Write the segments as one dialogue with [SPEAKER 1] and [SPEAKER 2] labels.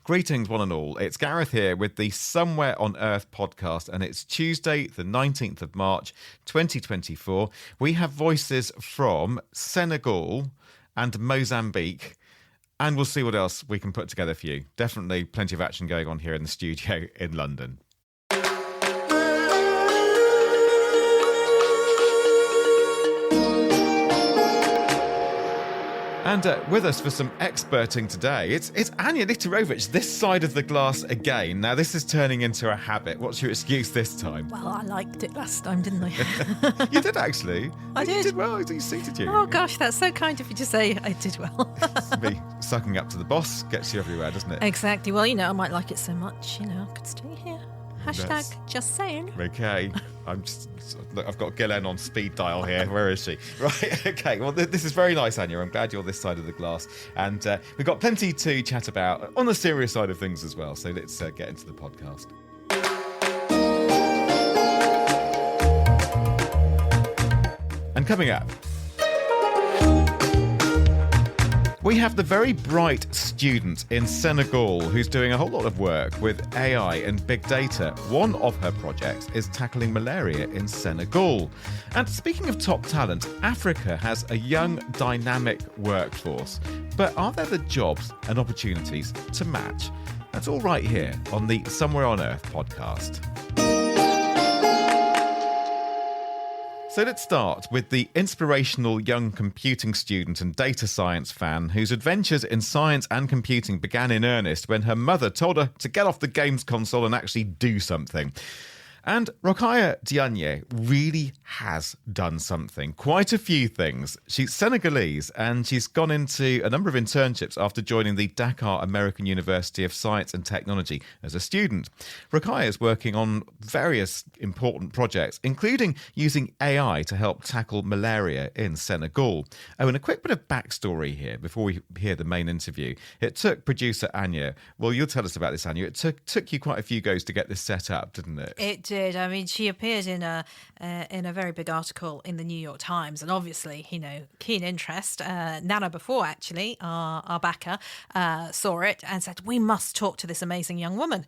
[SPEAKER 1] Greetings, one and all. It's Gareth here with the Somewhere on Earth podcast, and it's Tuesday, the 19th of March, 2024. We have voices from Senegal and Mozambique, and we'll see what else we can put together for you. Definitely plenty of action going on here in the studio in London. And with us for some experting today, it's Anya Literovich, this side of the glass again. Now, this is turning into a habit. What's your excuse this time?
[SPEAKER 2] Well, I liked it last time, didn't I?
[SPEAKER 1] You did, actually.
[SPEAKER 2] I did.
[SPEAKER 1] You did well. You suited you.
[SPEAKER 2] Oh, gosh, that's so kind of you to say I did well.
[SPEAKER 1] Me sucking up to the boss gets you everywhere, doesn't it?
[SPEAKER 2] Exactly. Well, I might like it so much, I could stay here. Hashtag just saying.
[SPEAKER 1] Okay. Look, I've got Gillen on speed dial here. Where is she? Right. Okay. Well, this is very nice, Anya. I'm glad you're this side of the glass. And we've got plenty to chat about on the serious side of things as well. So let's get into the podcast. And coming up, we have the very bright student in Senegal who's doing a whole lot of work with AI and big data. One of her projects is tackling malaria in Senegal. And speaking of top talent, Africa has a young, dynamic workforce. But are there the jobs and opportunities to match? That's all right here on the Somewhere on Earth podcast. So let's start with the inspirational young computing student and data science fan whose adventures in science and computing began in earnest when her mother told her to get off the games console and actually do something. And Rokhaya Diagne really has done something, quite a few things. She's Senegalese and she's gone into a number of internships after joining the Dakar American University of Science and Technology as a student. Rokhaya is working on various important projects, including using AI to help tackle malaria in Senegal. Oh, and a quick bit of backstory here before we hear the main interview. It took producer Anya, well, you'll tell us about this, Anya. It took you quite a few goes to get this set up, didn't it?
[SPEAKER 2] It did. I mean, she appeared in a very big article in the New York Times, and obviously, keen interest. Nana before, actually, our backer, saw it and said, we must talk to this amazing young woman.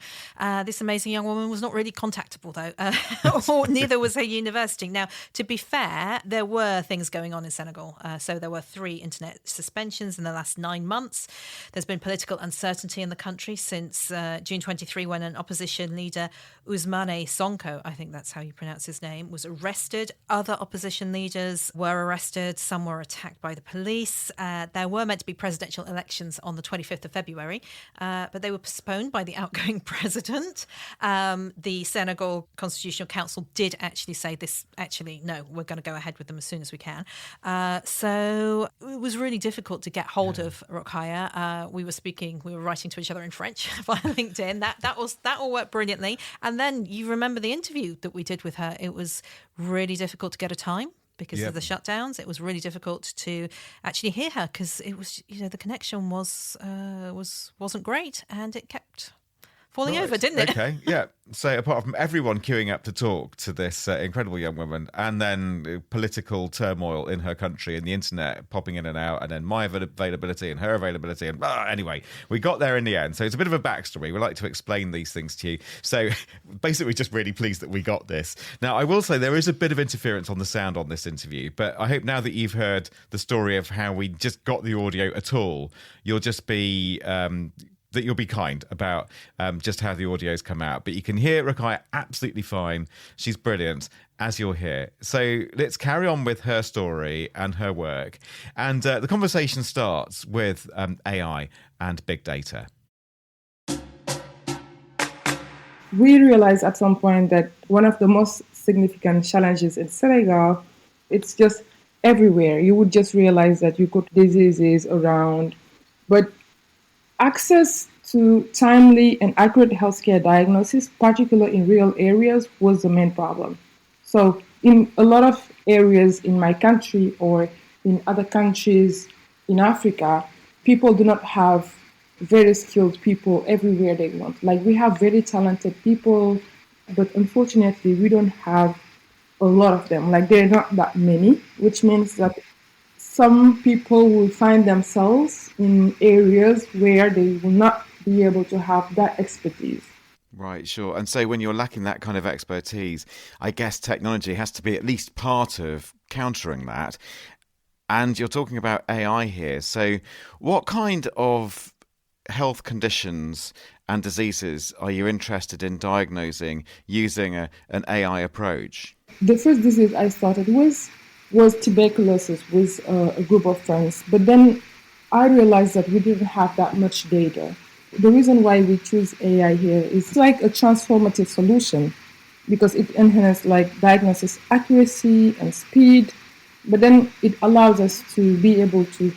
[SPEAKER 2] This amazing young woman was not really contactable, though, or neither was her university. Now, to be fair, there were things going on in Senegal. So there were 3 internet suspensions in the last 9 months. There's been political uncertainty in the country since June 23, when an opposition leader, Ousmane Sonko, I think that's how you pronounce his name, was arrested. Other opposition leaders were arrested. Some were attacked by the police. There were meant to be presidential elections on the 25th of February, but they were postponed by the outgoing president. The Senegal Constitutional Council did actually say no, we're going to go ahead with them as soon as we can. So it was really difficult to get hold of Rokhaya. We were writing to each other in French via LinkedIn. That all worked brilliantly. And then you remember the interview that we did with her. It was really difficult to get a time because of the shutdowns. It was really difficult to actually hear her because it was, the connection wasn't great, and it kept falling over, didn't it?
[SPEAKER 1] Okay, yeah. So apart from everyone queuing up to talk to this incredible young woman, and then political turmoil in her country and the internet popping in and out, and then my availability and her availability, and anyway, we got there in the end. So it's a bit of a backstory. We like to explain these things to you. So basically, just really pleased that we got this. Now, I will say there is a bit of interference on the sound on this interview, but I hope now that you've heard the story of how we just got the audio at all, you'll just be that you'll be kind about just how the audio's come out. But you can hear Rokhaya absolutely fine. She's brilliant, as you'll hear. So let's carry on with her story and her work. And the conversation starts with AI and big data.
[SPEAKER 3] We realized at some point that one of the most significant challenges in Senegal, it's just everywhere. You would just realize that you got diseases around, but access to timely and accurate healthcare diagnosis, particularly in rural areas, was the main problem. So in a lot of areas in my country or in other countries in Africa, people do not have very skilled people everywhere they want. Like, we have very talented people, but unfortunately we don't have a lot of them. Like, there are not that many, which means that some people will find themselves in areas where they will not be able to have that expertise.
[SPEAKER 1] Right, sure. And so when you're lacking that kind of expertise, I guess technology has to be at least part of countering that. And you're talking about AI here. So what kind of health conditions and diseases are you interested in diagnosing using an AI approach?
[SPEAKER 3] The first disease I started with was tuberculosis with a group of friends. But then I realized that we didn't have that much data. The reason why we choose AI here is like a transformative solution because it enhances like diagnosis accuracy and speed, but then it allows us to be able to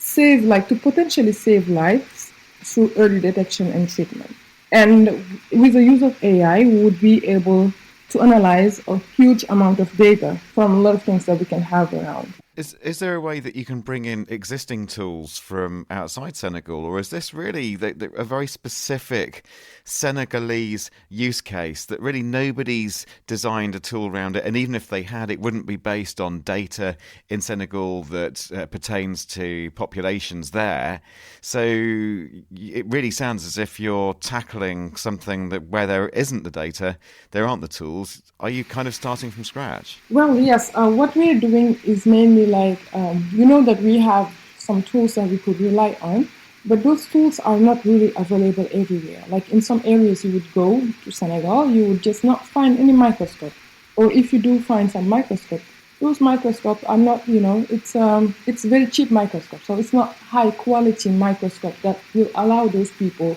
[SPEAKER 3] to potentially save lives through early detection and treatment. And with the use of AI, we would be able to analyze a huge amount of data from a lot of things that we can have around.
[SPEAKER 1] Is there a way that you can bring in existing tools from outside Senegal, or is this really a very specific Senegalese use case that really nobody's designed a tool around it? And even if they had, it wouldn't be based on data in Senegal that pertains to populations there. So it really sounds as if you're tackling something that where there isn't the data, there aren't the tools. Are you kind of starting from scratch?
[SPEAKER 3] Well, yes. What we're doing is mainly that we have some tools that we could rely on, but those tools are not really available everywhere. Like in some areas, you would go to Senegal, you would just not find any microscope, or if you do find some microscope, those microscopes are not, it's very cheap microscope, so it's not high quality microscope that will allow those people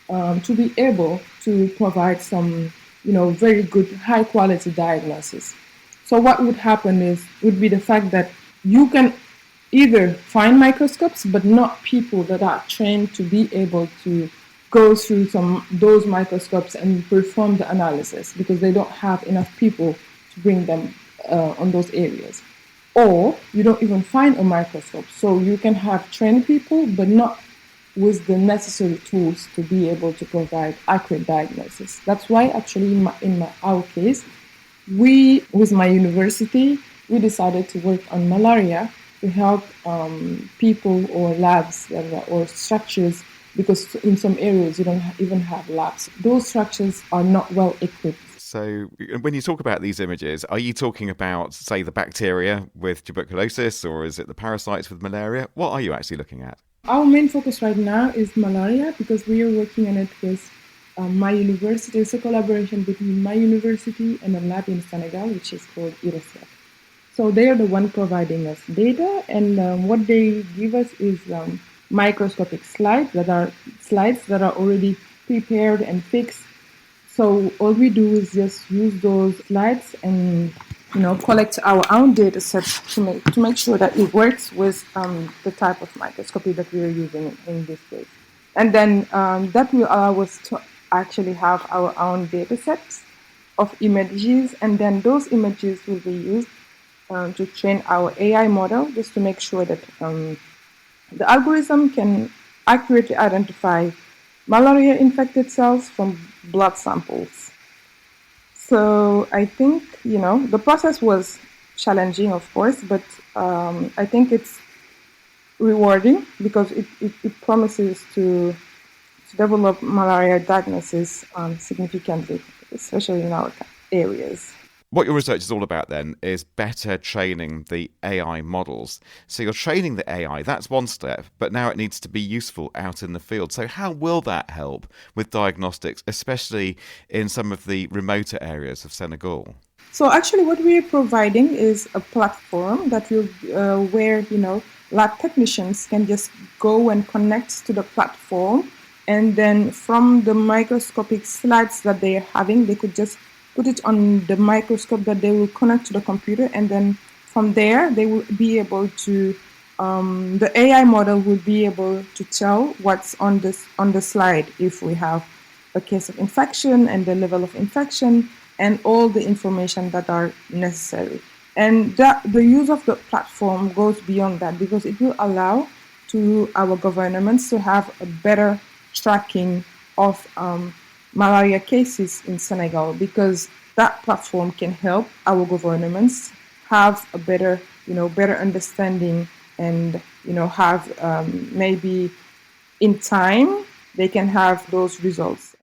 [SPEAKER 3] to be able to provide some, very good high quality diagnosis. So what would be the fact that you can either find microscopes, but not people that are trained to be able to go through those microscopes and perform the analysis because they don't have enough people to bring them on those areas. Or you don't even find a microscope. So you can have trained people, but not with the necessary tools to be able to provide accurate diagnosis. That's why actually in our case, with my university, we decided to work on malaria to help people or labs or structures, because in some areas you don't even have labs. Those structures are not well equipped.
[SPEAKER 1] So when you talk about these images, are you talking about, say, the bacteria with tuberculosis, or is it the parasites with malaria? What are you actually looking at?
[SPEAKER 3] Our main focus right now is malaria because we are working on it with my university. It's a collaboration between my university and a lab in Senegal, which is called IRSF. So they are the one providing us data, and what they give us is microscopic slides that are already prepared and fixed. So all we do is just use those slides and collect our own data sets to make sure that it works with the type of microscopy that we are using in this case. And then that will allow us to actually have our own data sets of images, and then those images will be used to train our AI model just to make sure that the algorithm can accurately identify malaria-infected cells from blood samples. So I think, the process was challenging, of course, but I think it's rewarding because it promises to develop malaria diagnosis significantly, especially in our areas.
[SPEAKER 1] What your research is all about then is better training the AI models. So you're training the AI, that's one step, but now it needs to be useful out in the field. So how will that help with diagnostics, especially in some of the remoter areas of Senegal?
[SPEAKER 3] So actually what we're providing is a platform that will where, lab technicians can just go and connect to the platform, and then from the microscopic slides that they are having, they could just put it on the microscope that they will connect to the computer, and then from there they will be able to the AI model will be able to tell what's on the slide, if we have a case of infection and the level of infection and all the information that are necessary. And the use of the platform goes beyond that because it will allow to our governments to have a better tracking of malaria cases in Senegal, because that platform can help our governments have a better understanding and have maybe in time they can have those results.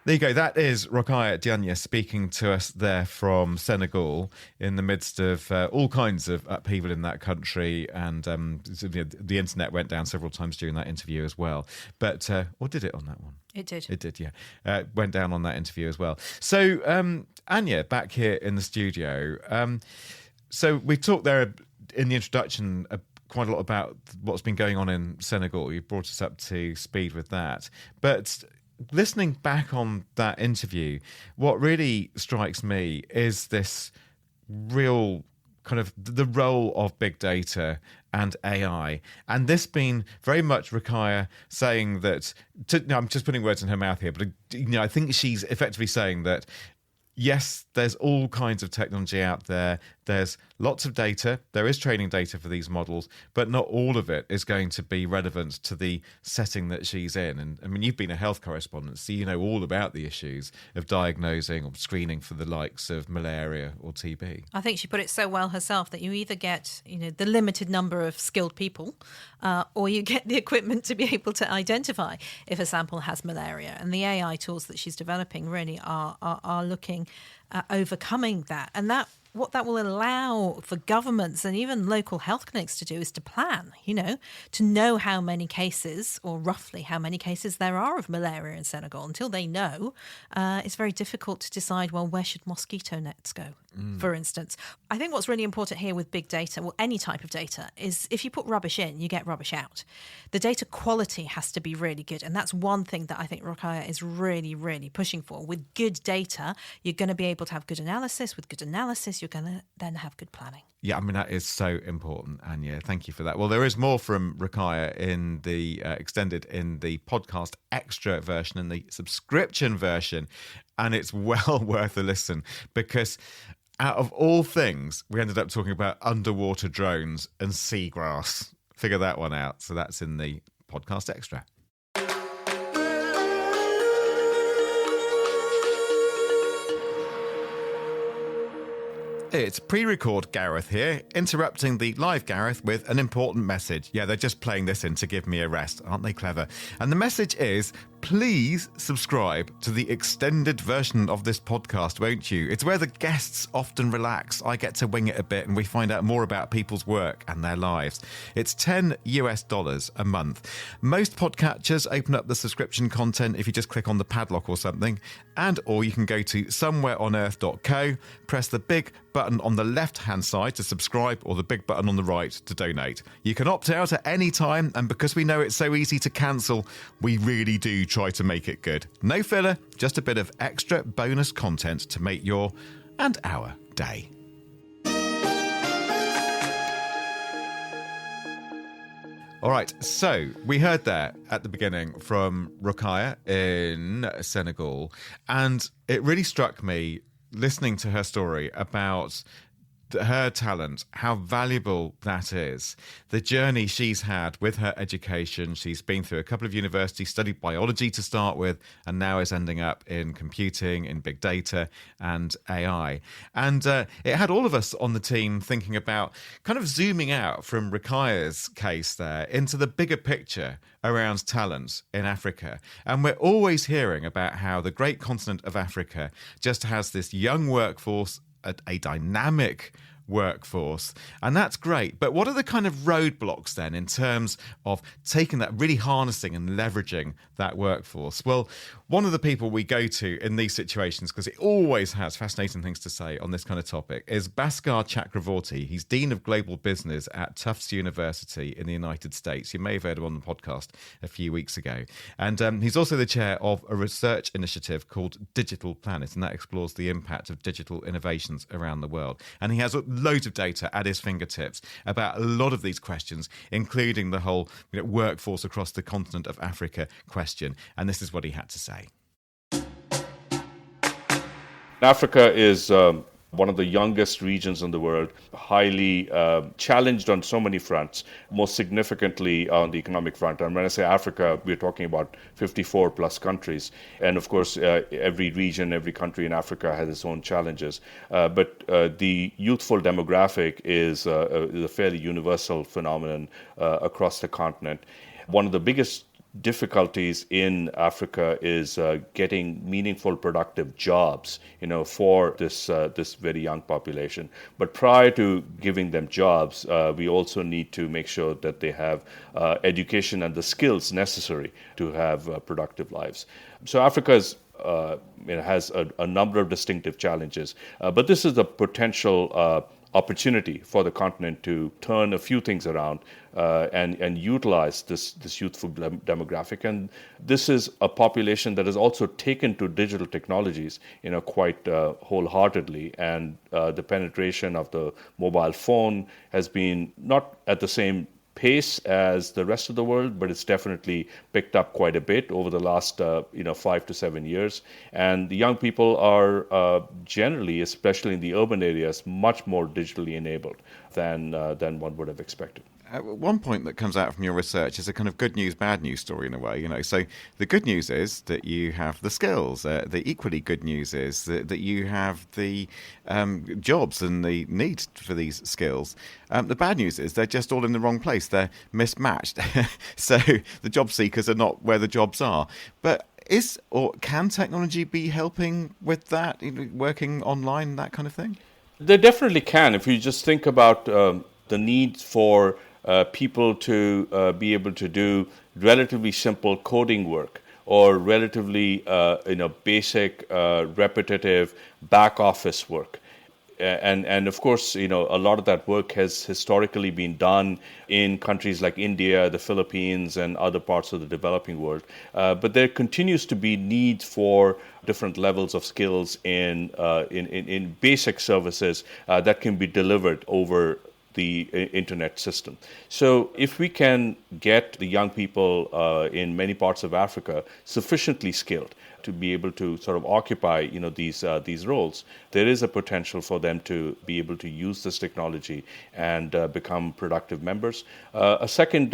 [SPEAKER 1] There you go. That is Rokhaya Diagne speaking to us there from Senegal in the midst of all kinds of upheaval in that country. And the internet went down several times during that interview as well. But, or did it on that one?
[SPEAKER 2] It did.
[SPEAKER 1] It did, yeah. Went down on that interview as well. So, Anya, back here in the studio. So we talked there in the introduction quite a lot about what's been going on in Senegal. You brought us up to speed with that. But listening back on that interview, what really strikes me is this real kind of the role of big data and AI. And this being very much Rokhaya saying that, I'm just putting words in her mouth here, but I think she's effectively saying that, yes, there's all kinds of technology out there. There's lots of data. There is training data for these models, but not all of it is going to be relevant to the setting that she's in. And I mean, you've been a health correspondent, so you know all about the issues of diagnosing or screening for the likes of malaria or TB.
[SPEAKER 2] I think she put it so well herself that you either get, the limited number of skilled people, or you get the equipment to be able to identify if a sample has malaria. And the AI tools that she's developing really are looking at overcoming that. And what that will allow for governments and even local health clinics to do is to plan, to know how many cases or roughly how many cases there are of malaria in Senegal. Until they know, it's very difficult to decide, well, where should mosquito nets go, for instance. I think what's really important here with big data, well, any type of data, is if you put rubbish in, you get rubbish out. The data quality has to be really good. And that's one thing that I think Rokhaya is really, really pushing for. With good data, you're going to be able to have good analysis. With good analysis, you're going to then have good planning.
[SPEAKER 1] Yeah, I mean, that is so important, Anya. Thank you for that. Well, there is more from Rokhaya in the extended in the podcast extra version and the subscription version. And it's well worth a listen because out of all things, we ended up talking about underwater drones and seagrass. Figure that one out. So that's in the podcast extra. It's pre-record Gareth here, interrupting the live Gareth with an important message. Yeah, they're just playing this in to give me a rest. Aren't they clever? And the message is, please subscribe to the extended version of this podcast, won't you? It's where the guests often relax. I get to wing it a bit and we find out more about people's work and their lives. It's $10 a month. Most podcatchers open up the subscription content if you just click on the padlock or something, or you can go to somewhereonearth.co, press the big button on the left-hand side to subscribe or the big button on the right to donate. You can opt out at any time, and because we know it's so easy to cancel, we really do try to make it good. No filler, just a bit of extra bonus content to make your and our day. All right, so we heard there at the beginning from Rokhaya in Senegal, and it really struck me listening to her story about her talent, how valuable that is. The journey she's had with her education. She's been through a couple of universities, studied biology to start with, and now is ending up in computing, in big data and AI. And it had all of us on the team thinking about kind of zooming out from Rokhaya's case there into the bigger picture around talent in Africa. And we're always hearing about how the great continent of Africa just has this young workforce, a dynamic workforce, and that's great. But what are the kind of roadblocks then in terms of taking that, really harnessing and leveraging that workforce? Well, one of the people we go to in these situations, because it always has fascinating things to say on this kind of topic, is Bhaskar Chakravorti. He's Dean of Global Business at Tufts University in the United States. You may have heard him on the podcast a few weeks ago. And he's also the chair of a research initiative called Digital Planet, and that explores the impact of digital innovations around the world. And he has loads of data at his fingertips about a lot of these questions, including the whole workforce across the continent of Africa question. And this is what he had to say.
[SPEAKER 4] Africa is one of the youngest regions in the world, highly challenged on so many fronts, most significantly on the economic front. And when I say Africa, we're talking about 54 plus countries. And of course, every region, every country in Africa has its own challenges. But the youthful demographic is a fairly universal phenomenon across the continent. One of the biggest difficulties in Africa is getting meaningful, productive jobs, for this very young population. But prior to giving them jobs, we also need to make sure that they have education and the skills necessary to have productive lives. So Africa is has a number of distinctive challenges, but this is a potential opportunity for the continent to turn a few things around and utilize this youthful demographic. And this is a population that has also taken to digital technologies, quite wholeheartedly. And the penetration of the mobile phone has been not at the same pace as the rest of the world, but it's definitely picked up quite a bit over the last 5 to 7 years. And the young people are generally, especially in the urban areas, much more digitally enabled than one would have expected.
[SPEAKER 1] One point that comes out from your research is a kind of good news, bad news story in a way. So the good news is that you have the skills. The equally good news is that you have the jobs and the need for these skills. The bad news is they're just all in the wrong place. They're mismatched. So the job seekers are not where the jobs are. But can technology be helping with that, working online, that kind of thing?
[SPEAKER 4] They definitely can. If you just think about the need for people to be able to do relatively simple coding work or relatively basic repetitive back office work. And of course, a lot of that work has historically been done in countries like India, the Philippines, and other parts of the developing world. But there continues to be need for different levels of skills in basic services that can be delivered over the internet system. So if we can get the young people in many parts of Africa sufficiently skilled to be able to sort of occupy these roles, there is a potential for them to be able to use this technology and become productive members. A second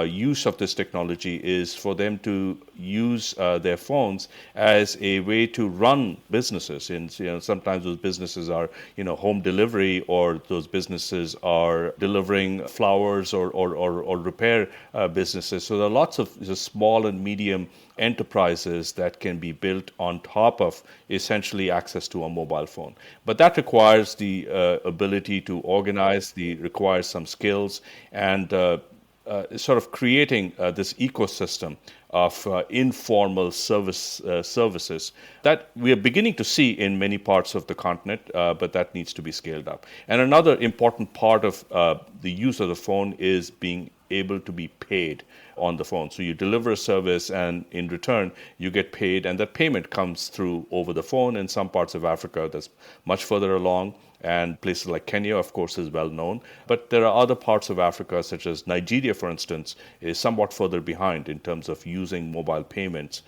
[SPEAKER 4] use of this technology is for them to use their phones as a way to run businesses. And sometimes those businesses are home delivery, or those businesses are delivering flowers or repair businesses. So there are lots of just small and medium enterprises that can be built on top of essentially access to a mobile phone. But that requires the ability to organize, requires some skills, and sort of creating this ecosystem of informal services that we are beginning to see in many parts of the continent, but that needs to be scaled up. And another important part of the use of the phone is being able to be paid on the phone. So you deliver a service, and in return you get paid, and that payment comes through over the phone. In some parts of Africa that's much further along, and places like Kenya, of course, is well known. But there are other parts of Africa, such as Nigeria, for instance, is somewhat further behind in terms of using mobile payments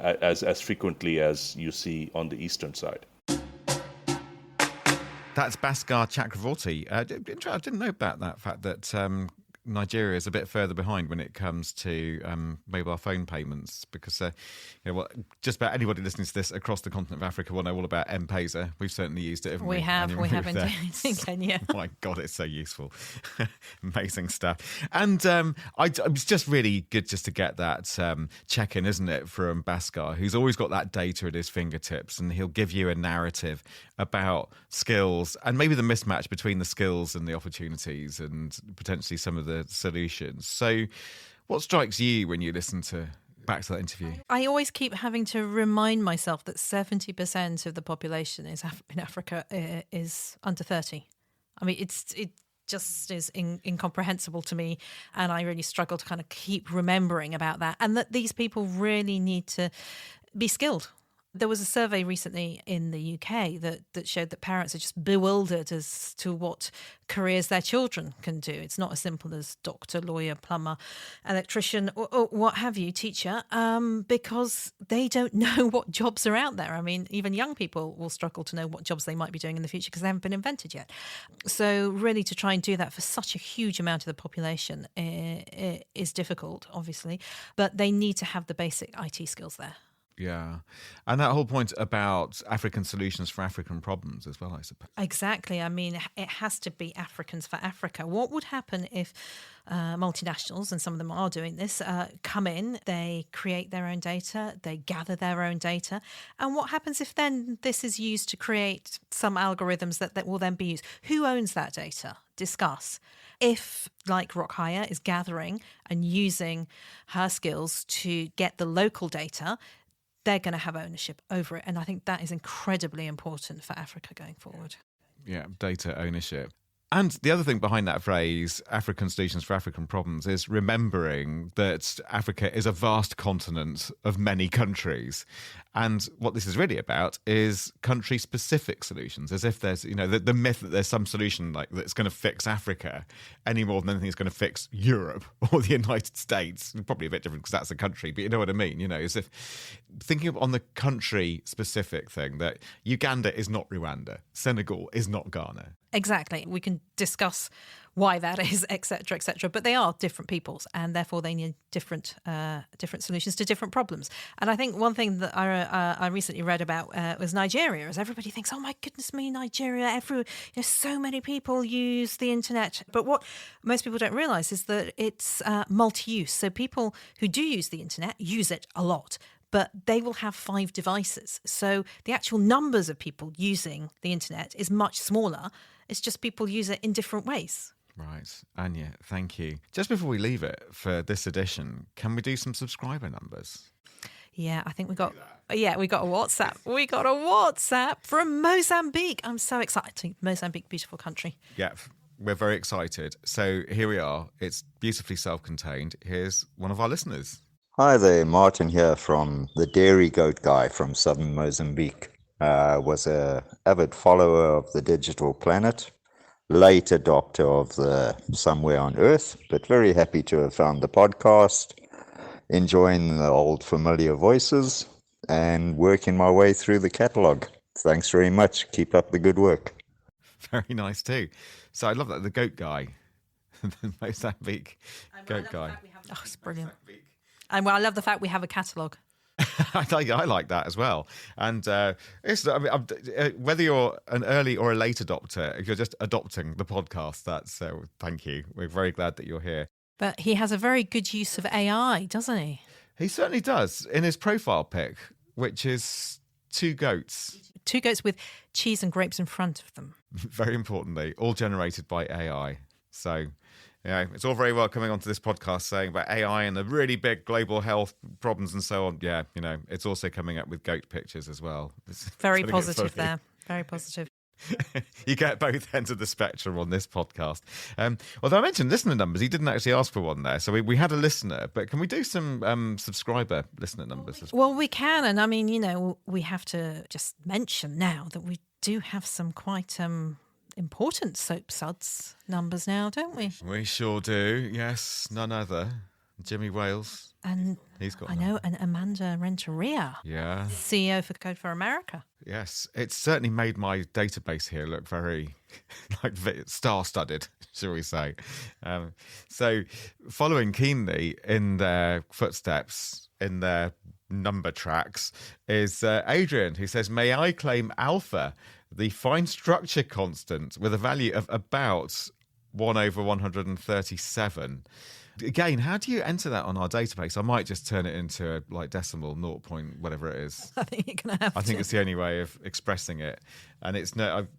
[SPEAKER 4] as frequently as you see on the eastern side.
[SPEAKER 1] That's Bhaskar Chakravorti. I didn't know about that fact that Nigeria is a bit further behind when it comes to mobile phone payments, because just about anybody listening to this across the continent of Africa will know all about M-Pesa. We've certainly used it, haven't we?
[SPEAKER 2] We have indeed in Kenya.
[SPEAKER 1] Oh my God, it's so useful. Amazing stuff. And it's just really good just to get that check-in, isn't it, from Bhaskar, who's always got that data at his fingertips, and he'll give you a narrative about skills and maybe the mismatch between the skills and the opportunities and potentially some of the solutions. So what strikes you when you listen back to that interview?
[SPEAKER 2] I always keep having to remind myself that 70% of the population in Africa is under 30. I mean, it just is incomprehensible to me, and I really struggle to kind of keep remembering about that, and that these people really need to be skilled. There was a survey recently in the UK that showed that parents are just bewildered as to what careers their children can do. It's not as simple as doctor, lawyer, plumber, electrician, or what have you, teacher, because they don't know what jobs are out there. I mean, even young people will struggle to know what jobs they might be doing in the future because they haven't been invented yet. So really to try and do that for such a huge amount of the population is difficult, obviously, but they need to have the basic IT skills there.
[SPEAKER 1] Yeah. And that whole point about African solutions for African problems as well, I suppose.
[SPEAKER 2] Exactly. I mean, it has to be Africans for Africa. What would happen if multinationals, and some of them are doing this, come in, they create their own data, they gather their own data. And what happens if then this is used to create some algorithms that will then be used? Who owns that data? Discuss. If, like Rokhaya, is gathering and using her skills to get the local data, they're going to have ownership over it. And I think that is incredibly important for Africa going forward.
[SPEAKER 1] Yeah, data ownership. And the other thing behind that phrase, African solutions for African problems, is remembering that Africa is a vast continent of many countries. And what this is really about is country-specific solutions, as if there's, the myth that there's some solution like that's going to fix Africa any more than anything is going to fix Europe or the United States. Probably a bit different because that's a country, but you know what I mean? As if thinking on the country-specific thing, that Uganda is not Rwanda, Senegal is not Ghana.
[SPEAKER 2] Exactly. We can discuss why that is, etc., etc. But they are different peoples, and therefore they need different solutions to different problems. And I think one thing that I recently read about was Nigeria, as everybody thinks, oh my goodness me, Nigeria, so many people use the internet. But what most people don't realise is that it's multi-use. So people who do use the internet use it a lot, but they will have 5 devices. So the actual numbers of people using the internet is much smaller. It's just people use it in different ways.
[SPEAKER 1] Right. Anya, thank you. Just before we leave it for this edition, can we do some subscriber numbers?
[SPEAKER 2] Yeah, I think we got a WhatsApp. We got a WhatsApp from Mozambique. I'm so excited. Mozambique, beautiful country.
[SPEAKER 1] Yeah, we're very excited. So here we are. It's beautifully self-contained. Here's one of our listeners.
[SPEAKER 5] Hi there, Martin here from the Dairy Goat Guy from southern Mozambique. Was a avid follower of the Digital Planet, late adopter of the Somewhere on Earth, but very happy to have found the podcast, enjoying the old familiar voices, and working my way through the catalogue. Thanks very much. Keep up the good work.
[SPEAKER 1] Very nice too. So I love that, the Goat Guy, the Mozambique Goat Guy.
[SPEAKER 2] Oh, it's brilliant. And I love the fact we have a catalogue.
[SPEAKER 1] I like that as well. And whether you're an early or a late adopter, if you're just adopting the podcast, that's thank you. We're very glad that you're here.
[SPEAKER 2] But he has a very good use of AI, doesn't he?
[SPEAKER 1] He certainly does. In his profile pic, which is 2 goats.
[SPEAKER 2] 2 goats with cheese and grapes in front of them.
[SPEAKER 1] Very importantly, all generated by AI. So, it's all very well coming onto this podcast saying about AI and the really big global health problems and so on. Yeah, it's also coming up with goat pictures as well. It's
[SPEAKER 2] very positive there. Very positive.
[SPEAKER 1] You get both ends of the spectrum on this podcast. Although I mentioned listener numbers, he didn't actually ask for one there. So we had a listener, but can we do some subscriber listener numbers as well?
[SPEAKER 2] Well, we can. And I mean, we have to just mention now that we do have some quite important soap suds numbers now, don't we?
[SPEAKER 1] We sure do. Yes, none other. Jimmy Wales.
[SPEAKER 2] And
[SPEAKER 1] he's got.
[SPEAKER 2] I know, and Amanda Renteria.
[SPEAKER 1] Yeah.
[SPEAKER 2] CEO for Code for America.
[SPEAKER 1] Yes, it's certainly made my database here look very star-studded, shall we say. So following keenly in their footsteps, in their number tracks, is Adrian, who says, may I claim alpha, the fine structure constant, with a value of about 1/137. Again, how do you enter that on our database? I might just turn it into a decimal 0. Whatever it is.
[SPEAKER 2] I think you're going to have to.
[SPEAKER 1] I think it's the only way of expressing it. And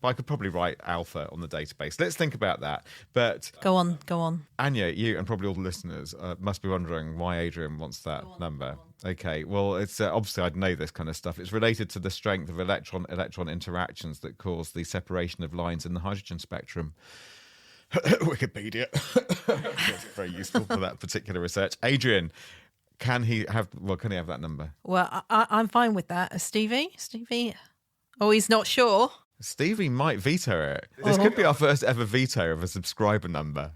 [SPEAKER 1] I could probably write alpha on the database. Let's think about that. But
[SPEAKER 2] Go on.
[SPEAKER 1] Anya, you and probably all the listeners must be wondering why Adrian wants that number. Okay, well, it's obviously I'd know this kind of stuff. It's related to the strength of electron-electron interactions that cause the separation of lines in the hydrogen spectrum. Wikipedia. It's very useful for that particular research. Adrian, Can he have that number?
[SPEAKER 2] Well, I'm fine with that. Stevie? Oh, he's not sure.
[SPEAKER 1] Stevie might veto it. This could be our first ever veto of a subscriber number.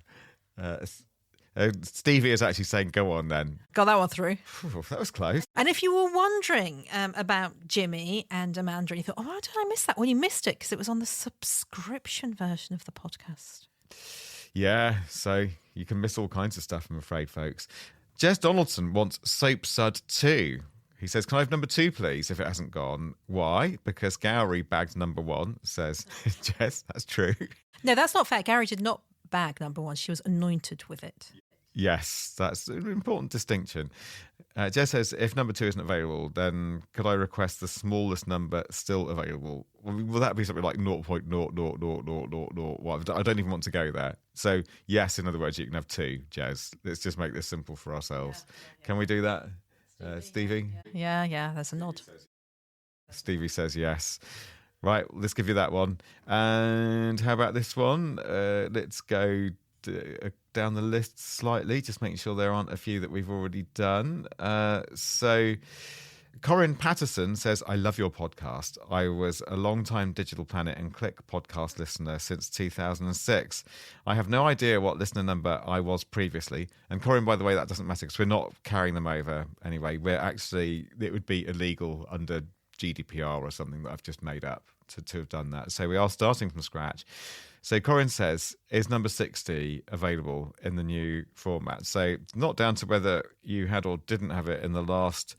[SPEAKER 1] Stevie is actually saying, go on then.
[SPEAKER 2] Got that one through.
[SPEAKER 1] That was close.
[SPEAKER 2] And if you were wondering about Jimmy and Amanda, and you thought, oh, how did I miss that? Well, you missed it because it was on the subscription version of the podcast.
[SPEAKER 1] Yeah, so you can miss all kinds of stuff, I'm afraid, folks. Jess Donaldson wants Soap Sud 2. He says, can I have number 2, please, if it hasn't gone? Why? Because Gowrie bagged number 1, says Jess. That's true.
[SPEAKER 2] No, that's not fair. Gowrie did not bag number 1. She was anointed with it.
[SPEAKER 1] Yes, that's an important distinction. Jess says, if number 2 isn't available, then could I request the smallest number still available? Will that be something like 0.0000001? I don't even want to go there. So, yes, in other words, you can have 2, Jess. Let's just make this simple for ourselves. Can we do that, Stevie?
[SPEAKER 2] Yeah, there's a nod.
[SPEAKER 1] Stevie says yes. Right, let's give you that one. And how about this one? Let's go down the list slightly, just making sure there aren't a few that we've already done. So Corinne Patterson says, I love your podcast. I was a long-time Digital Planet and Click podcast listener since 2006. I have no idea what listener number I was previously. And Corinne, by the way, that doesn't matter because we're not carrying them over anyway. It would be illegal under GDPR or something that I've just made up to have done that. So we are starting from scratch. So Corinne says, is number 60 available in the new format? So it's not down to whether you had or didn't have it in the last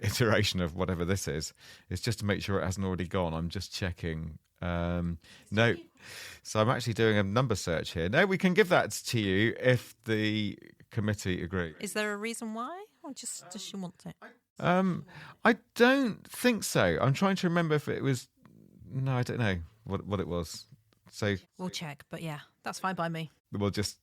[SPEAKER 1] iteration of whatever this is. It's just to make sure it hasn't already gone. I'm just checking. No. So I'm actually doing a number search here. No, we can give that to you if the committee agree.
[SPEAKER 2] Is there a reason why? Or just does she want it?
[SPEAKER 1] I don't think so. I'm trying to remember if it was... No, I don't know what it was. So
[SPEAKER 2] we'll check, but yeah, that's fine by me.
[SPEAKER 1] We'll just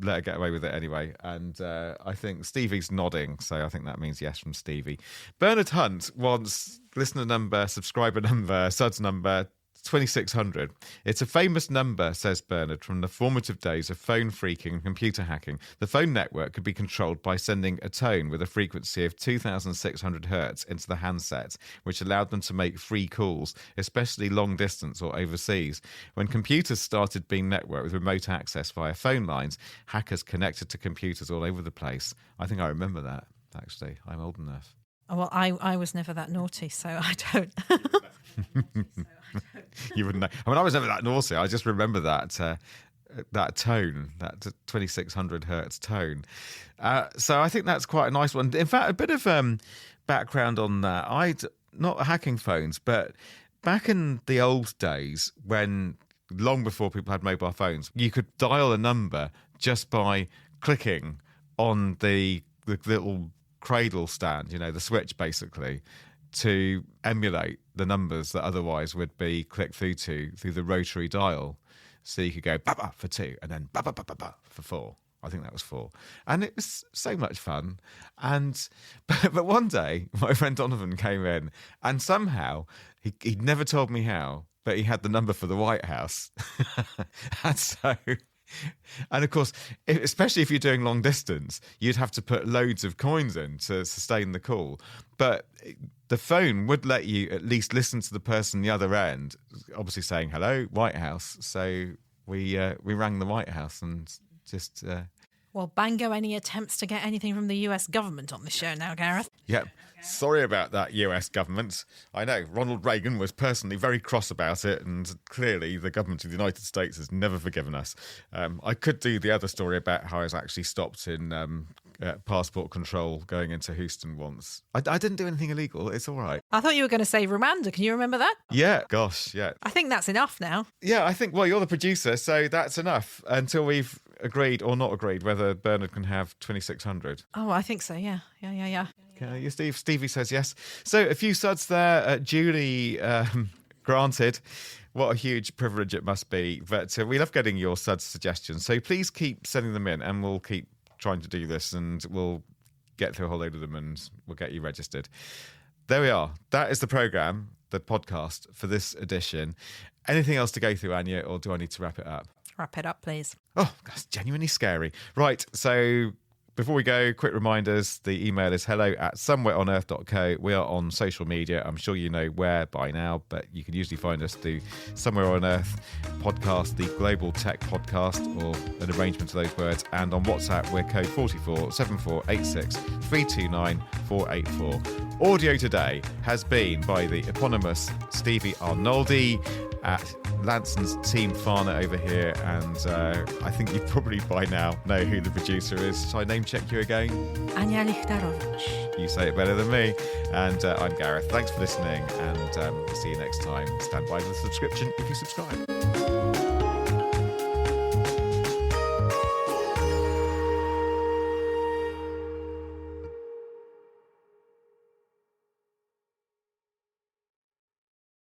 [SPEAKER 1] let her get away with it anyway. And I think Stevie's nodding, so I think that means yes from Stevie. Bernard Hunt wants listener number, subscriber number, suds number 2600. It's a famous number, says Bernard, from the formative days of phone phreaking and computer hacking. The phone network could be controlled by sending a tone with a frequency of 2,600 hertz into the handset, which allowed them to make free calls, especially long distance or overseas. When computers started being networked with remote access via phone lines, hackers connected to computers all over the place. I think I remember that, actually. I'm old enough.
[SPEAKER 2] Well, I was never that naughty, so I don't.
[SPEAKER 1] You wouldn't know. I mean, I was never that naughty. I just remember that tone, that 2600 hertz tone. So I think that's quite a nice one. In fact, a bit of background on that. I'd not hacking phones, but back in the old days, when long before people had mobile phones, you could dial a number just by clicking on the little cradle stand, the switch basically, to emulate the numbers that otherwise would be clicked through the rotary dial. So you could go ba-ba for 2 and then ba-ba-ba-ba-ba for 4. I think that was 4. And it was so much fun. But one day, my friend Donovan came in and somehow, he'd never told me how, but he had the number for the White House. And of course, especially if you're doing long distance, you'd have to put loads of coins in to sustain the call. But the phone would let you at least listen to the person on the other end, obviously saying, hello, White House. So we rang the White House and just...
[SPEAKER 2] Well, bango any attempts to get anything from the US government on the show now, Gareth.
[SPEAKER 1] Yep. Sorry about that, US government. I know Ronald Reagan was personally very cross about it, and clearly the government of the United States has never forgiven us. I could do the other story about how I was actually stopped in passport control going into Houston once. I didn't do anything illegal. It's all right.
[SPEAKER 2] I thought you were going to say Rwanda. Can you remember that?
[SPEAKER 1] Yeah. Gosh, yeah.
[SPEAKER 2] I think that's enough now.
[SPEAKER 1] Yeah, I think, well, you're the producer, so that's enough until we've agreed or not agreed whether Bernard can have 2600.
[SPEAKER 2] Oh, I think so, yeah.
[SPEAKER 1] Okay, Stevie says yes. So a few suds there. Julie, granted. What a huge privilege it must be. But we love getting your suds suggestions. So please keep sending them in and we'll keep trying to do this and we'll get through a whole load of them and we'll get you registered. There we are. That is the programme, the podcast for this edition. Anything else to go through, Anya, or do I need to wrap it up?
[SPEAKER 2] Wrap it up, please.
[SPEAKER 1] Oh, that's genuinely scary. Right, so Before we go, quick reminders. The email is hello@somewhereonearth.co. We are on social media. I'm sure you know where by now, but you can usually find us through Somewhere on Earth podcast, the Global Tech Podcast, or an arrangement of those words. And on WhatsApp, we're code 44 7486 329 484. Audio today has been by the eponymous Stevie Arnoldi at Lanson's Team Farner over here, and I think you probably by now know who the producer is. Shall I name check you again?
[SPEAKER 2] Anya Lichtarovich.
[SPEAKER 1] You say it better than me. And I'm Gareth. Thanks for listening, and see you next time. Stand by for the subscription if you subscribe.